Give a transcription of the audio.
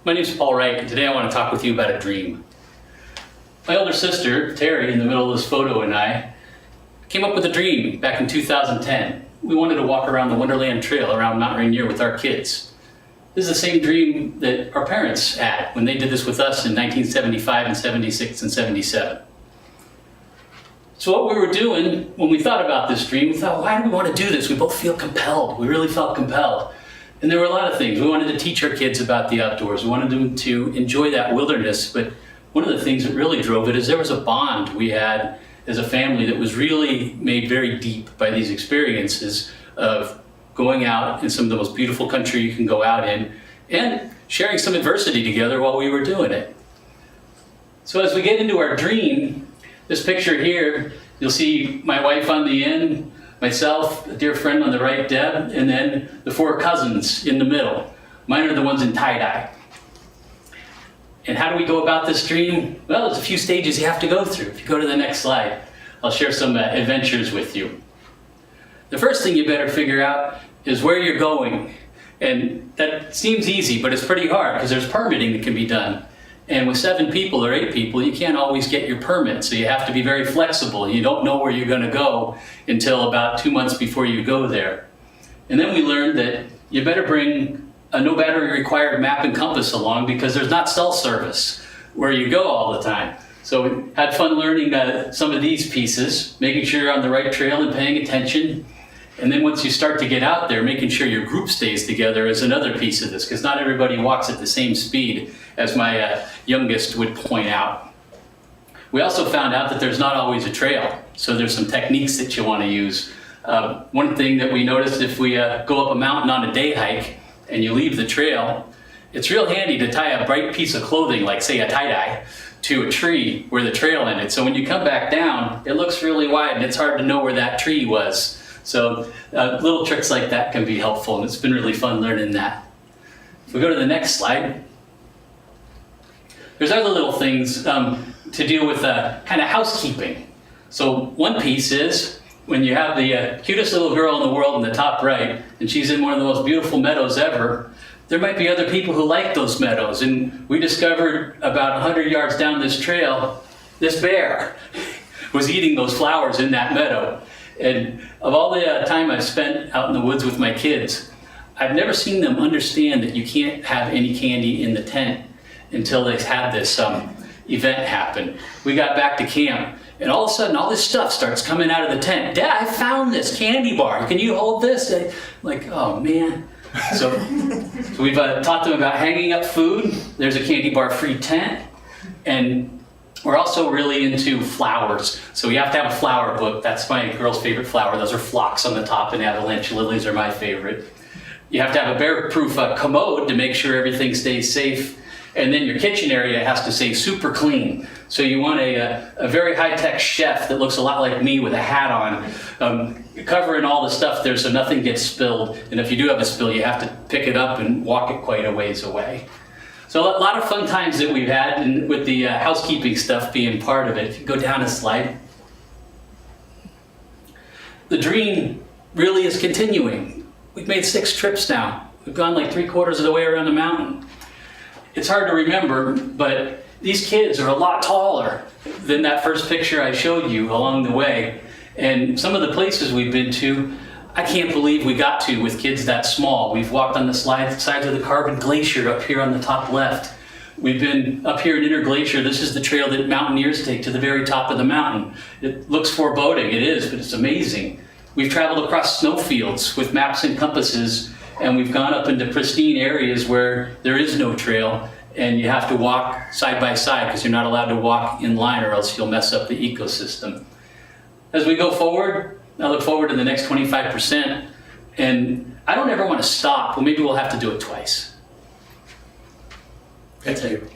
My name is Paul Wright, and today I want to talk with you about a dream. My older sister, Terry, in the middle of this photo, and I came up with a dream back in 2010. We wanted to walk around the Wonderland Trail around Mt Rainier with our kids. This is the same dream that our parents had when they did this with us in 1975 and 76 and 77. So what we were doing when we thought about this dream, we thought, why do we want to do this? We both feel compelled. We really felt compelled. And there were a lot of things. We wanted to teach our kids about the outdoors. We wanted them to enjoy that wilderness. But one of the things that really drove it is there was a bond we had as a family that was really made very deep by these experiences of going out in some of the most beautiful country you can go out in and sharing some adversity together while we were doing it. So as we get into our dream, this picture here, you'll see my wife on the end, myself, a dear friend on the right, Deb, and then the four cousins in the middle. Mine are the ones in tie-dye. And how do we go about this dream? Well, there's a few stages you have to go through. If you go to the next slide, I'll share some adventures with you. The first thing you better figure out is where you're going. And that seems easy, but it's pretty hard because there's permitting that can be done. And with 7 people or 8 people, you can't always get your permit, so you have to be very flexible. You don't know where you're going to go until about 2 months before you go there. And then we learned that you better bring a no battery required map and compass along because there's not cell service where you go all the time. So we had fun learning some of these pieces, making sure you're on the right trail and paying attention. And then once you start to get out there, making sure your group stays together is another piece of this, because not everybody walks at the same speed, as my youngest would point out. We also found out that there's not always a trail, so there's some techniques that you want to use. One thing that we noticed, if we go up a mountain on a day hike and you leave the trail, it's real handy to tie a bright piece of clothing, like say a tie-dye, to a tree where the trail ended. So when you come back down, it looks really wide and it's hard to know where that tree was. So little tricks like that can be helpful, and it's been really fun learning that. If we go to the next slide, there's other little things to deal with kind of housekeeping. So one piece is when you have the cutest little girl in the world in the top right, and she's in one of the most beautiful meadows ever, there might be other people who like those meadows. And we discovered about 100 yards down this trail, this bear was eating those flowers in that meadow. And of all the time I've spent out in the woods with my kids, I've never seen them understand that you can't have any candy in the tent until they've had this event happen. We got back to camp, and all of a sudden all this stuff starts coming out of the tent. Dad, I found this candy bar. Can you hold this? I'm like, oh man. So we've taught them about hanging up food. There's a candy bar free tent. And we're also really into flowers. So we have to have a flower book. That's my girl's favorite flower. Those are phlox on the top, and avalanche lilies are my favorite. You have to have a bear-proof commode to make sure everything stays safe. And then your kitchen area has to stay super clean. So you want a very high-tech chef that looks a lot like me with a hat on, covering all the stuff there so nothing gets spilled. And if you do have a spill, you have to pick it up and walk it quite a ways away. So a lot of fun times that we've had, and with the housekeeping stuff being part of it. If you go down a slide. The dream really is continuing. We've made 6 trips now. We've gone like 3/4 of the way around the mountain. It's hard to remember, but these kids are a lot taller than that first picture I showed you along the way. And some of the places we've been to, I can't believe we got to with kids that small. We've walked on the sides of the Carbon Glacier up here on the top left. We've been up here in Interglacier. This is the trail that mountaineers take to the very top of the mountain. It looks foreboding, it is, but it's amazing. We've traveled across snowfields with maps and compasses, and we've gone up into pristine areas where there is no trail, and you have to walk side by side because you're not allowed to walk in line or else you'll mess up the ecosystem. As we go forward, I look forward to the next 25%, and I don't ever want to stop. Well, maybe we'll have to do it twice. Thank you.